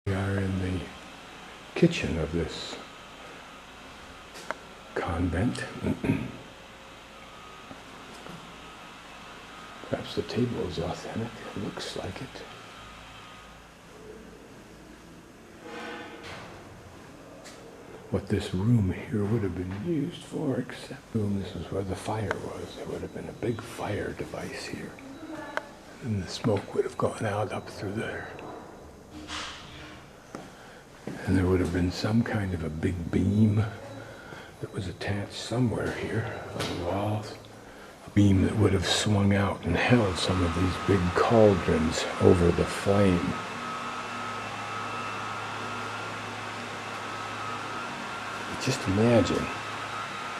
We are in the kitchen of this convent. Perhaps the table is authentic. It looks like it. What this room here would have been used for, except this is where the fire was. There would have been a big fire device here. And the smoke would have gone out up through there. And there would have been some kind of a big beam that was attached somewhere here on the walls. A beam that would have swung out and held some of these big cauldrons over the flame. Just imagine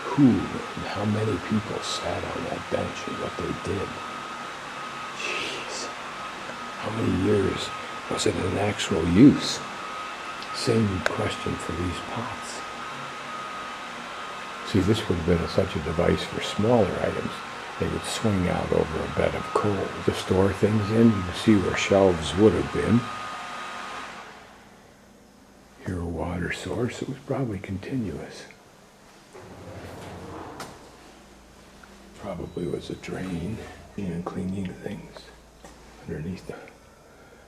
who and how many people sat on that bench and what they did. Jeez. How many years was it in actual use? Same question for these pots. See, this would have been such a device for smaller items. They would swing out over a bed of coal to store things in. You can see where shelves would have been. Here, a water source. It was probably continuous. Probably was a drain and cleaning things underneath the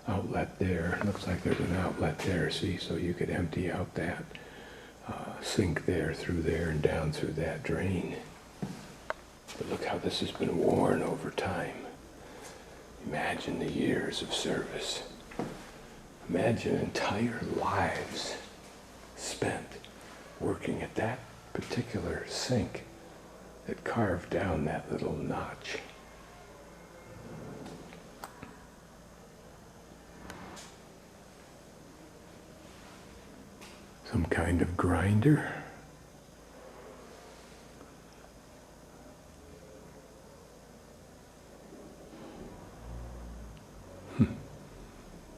outlet there. Looks like there's an outlet there, see, so you could empty out that sink there, through there, and down through that drain. But look how this has been worn over time. Imagine the years of service. Imagine entire lives spent working at that particular sink that carved down that little notch. Some kind of grinder.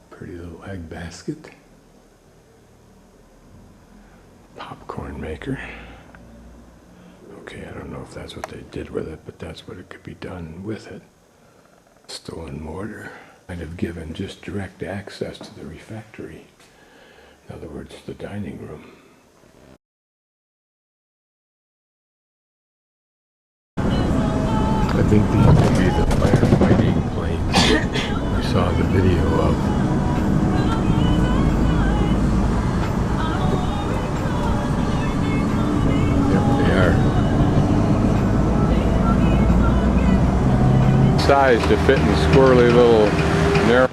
Pretty little egg basket. Popcorn maker. Okay, I don't know if that's what they did with it, but that's what it could be done with it. Stone mortar. Might have given just direct access to the refectory. In other words, the dining room. I think these may be the firefighting planes we saw the video of. Yep, they are. Size to fit in squirrely little narrow.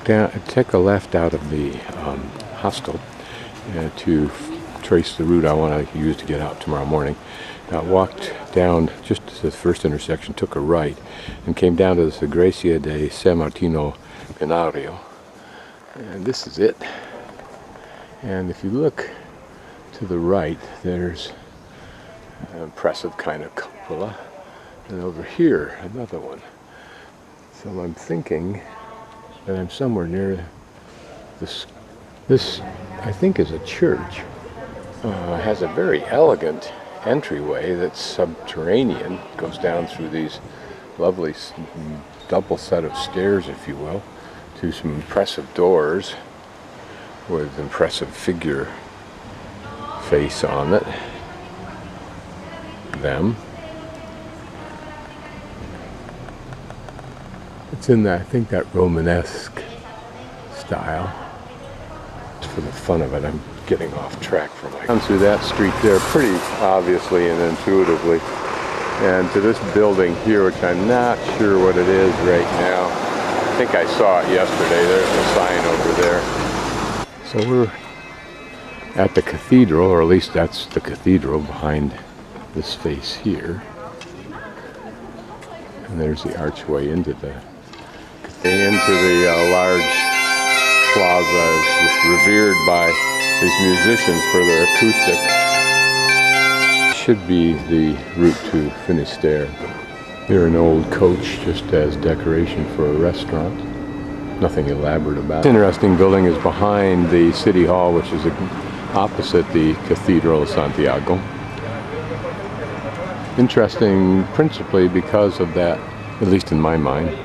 Take a left out of the hostel to trace the route I want to use to get out tomorrow morning. Walked down just to the first intersection, took a right, and came down to the Iglesia de San Martino Canario. And this is it. And if you look to the right, there's an impressive kind of cupola. And over here, another one. So I'm thinking that I'm somewhere near this. This, I think, is a church. Has a very elegant entryway that's subterranean. Goes down through these lovely double set of stairs, if you will, to some impressive doors with impressive figure face on it. Them. It's in that, I think, that Romanesque style. For the fun of it, I'm getting off track from my... Down through that street there pretty obviously and intuitively, and to this building here, which I'm not sure what it is right now. I think I saw it yesterday. There's a sign over there. So we're at the cathedral, or at least that's the cathedral behind this face here, and there's the archway into the large plaza is revered by these musicians for their acoustic. Should be the route to Finisterre. Here an old coach just as decoration for a restaurant. Nothing elaborate about it. This interesting building is behind the city hall, which is opposite the Cathedral of Santiago. Interesting principally because of that, at least in my mind,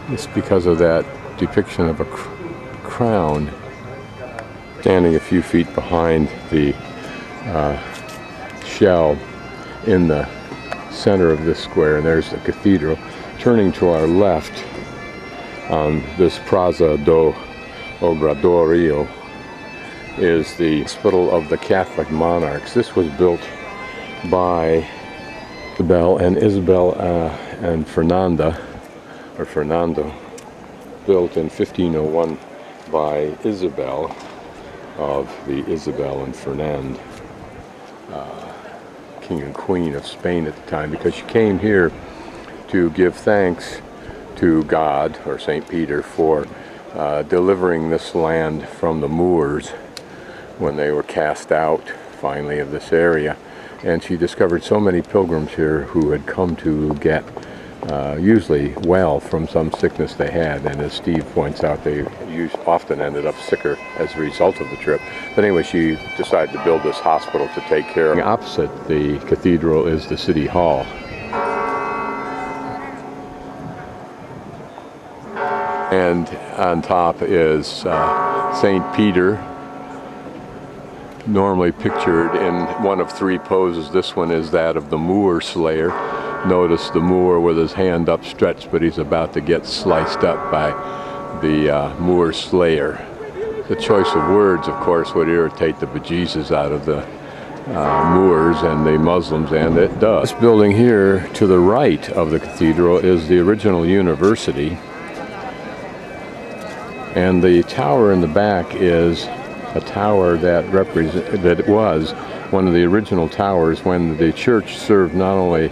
it's because of that depiction of a crown Standing a few feet behind the shell in the center of this square, and there's the cathedral. Turning to our left on this Praza do Obradorio is the Hospital of the Catholic Monarchs. This was built by Isabel and Fernando, built in 1501 by Isabel of the Isabel and Fernand, King and Queen of Spain at the time, because she came here to give thanks to God, or St. Peter, for delivering this land from the Moors when they were cast out finally of this area. And she discovered so many pilgrims here who had come to get usually well from some sickness they had, and as Steve points out, they often ended up sicker as a result of the trip. But anyway, she decided to build this hospital to take care of. Opposite the cathedral is the city hall. And on top is St. Peter, normally pictured in one of three poses. This one is that of the Moor slayer. Notice the Moor with his hand upstretched, but he's about to get sliced up by the Moor slayer. The choice of words, of course, would irritate the bejesus out of the Moors and the Muslims, and it does. This building here to the right of the cathedral is the original university, and the tower in the back is a tower that was one of the original towers when the church served not only,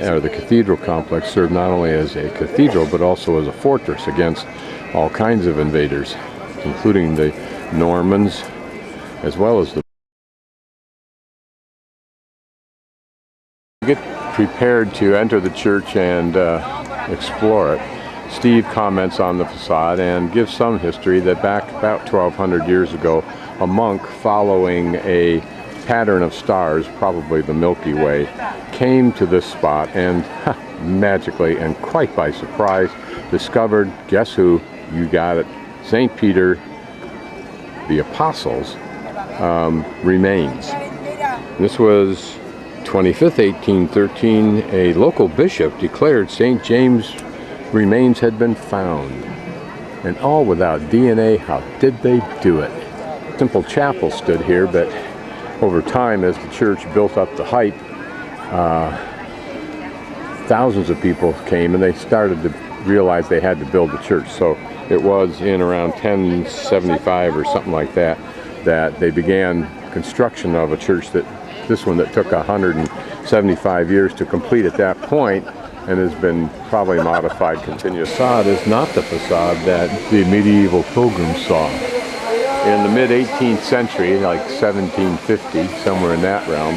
or the cathedral complex served not only as a cathedral, but also as a fortress against all kinds of invaders, including the Normans, as well as the... Get prepared to enter the church and explore it. Steve comments on the facade and gives some history that back about 1200 years ago, a monk following a pattern of stars, probably the Milky Way, came to this spot and magically and quite by surprise discovered, guess who? You got it, St. Peter, the Apostles' remains. This was 25th, 1813. A local bishop declared St. James' remains had been found, and all without DNA. How did they do it? Simple chapel stood here, but over time, as the church built up the height, thousands of people came, and they started to realize they had to build the church. So it was in around 1075 or something like that that they began construction of a church, this one that took 175 years to complete at that point, and has been probably modified continuously. The facade is not the facade that the medieval pilgrims saw. In the mid-18th century, like 1750, somewhere in that realm,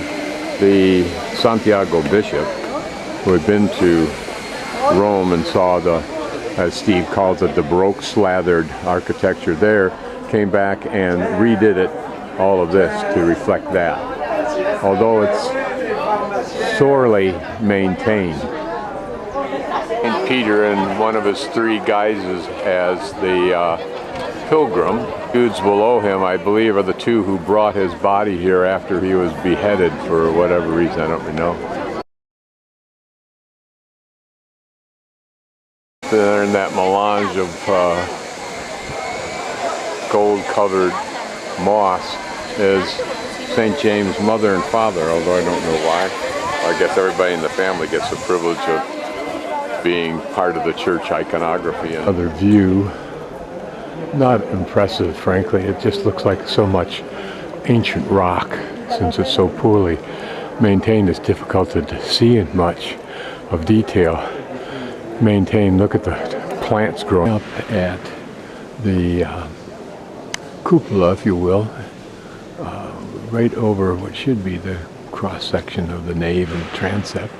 the Santiago bishop, who had been to Rome and saw the, as Steve calls it, the Baroque slathered architecture there, came back and redid it, all of this, to reflect that. Although it's sorely maintained. And Peter, in one of his three guises as the pilgrim, dudes below him, I believe, are the two who brought his body here after he was beheaded for whatever reason, I don't really know. They're in that melange of gold-covered moss is St. James' mother and father, although I don't know why. I guess everybody in the family gets the privilege of being part of the church iconography. Another view, not impressive, frankly. It just looks like so much ancient rock, since it's so poorly maintained. It's difficult to see in much of detail. Maintained. Look at the plants growing up at the cupola, if you will, right over what should be the cross section of the nave and the transept.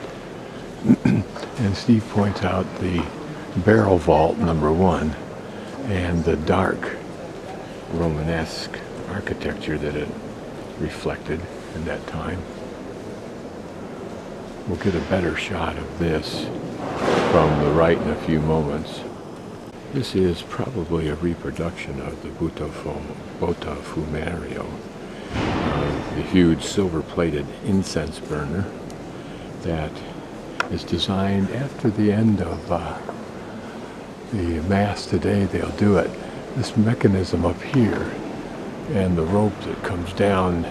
And Steve points out the barrel vault #1 and the dark Romanesque architecture that it reflected in that time. We'll get a better shot of this from the right in a few moments. This is probably a reproduction of the Botafumerio, the huge silver-plated incense burner that is designed after the end of the Mass today. They'll do it. This mechanism up here and the rope that comes down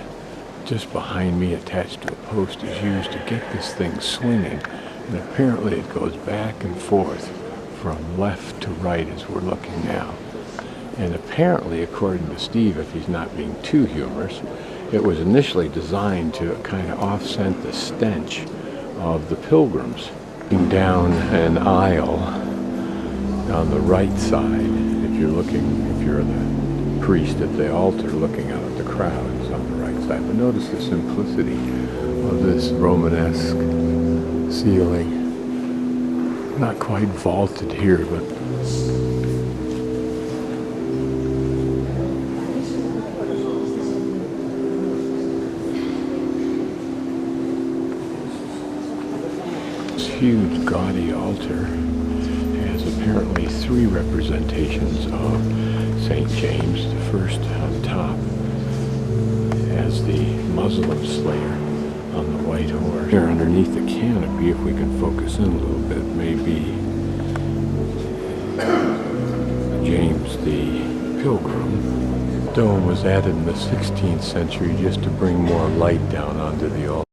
just behind me attached to a post is used to get this thing swinging, and apparently it goes back and forth from left to right as we're looking now. And apparently, according to Steve, if he's not being too humorous, it was initially designed to kind of offset the stench of the pilgrims. Down an aisle on the right side, if you're the priest at the altar looking out at the crowds on the right side. But notice the simplicity of this Romanesque ceiling. Not quite vaulted here, but this huge gaudy altar has apparently 3 representations of St. James, the first on top as the Muslim slayer on the white horse. Here underneath the canopy, if we can focus in a little bit, maybe James the Pilgrim. The dome was added in the 16th century just to bring more light down onto the altar.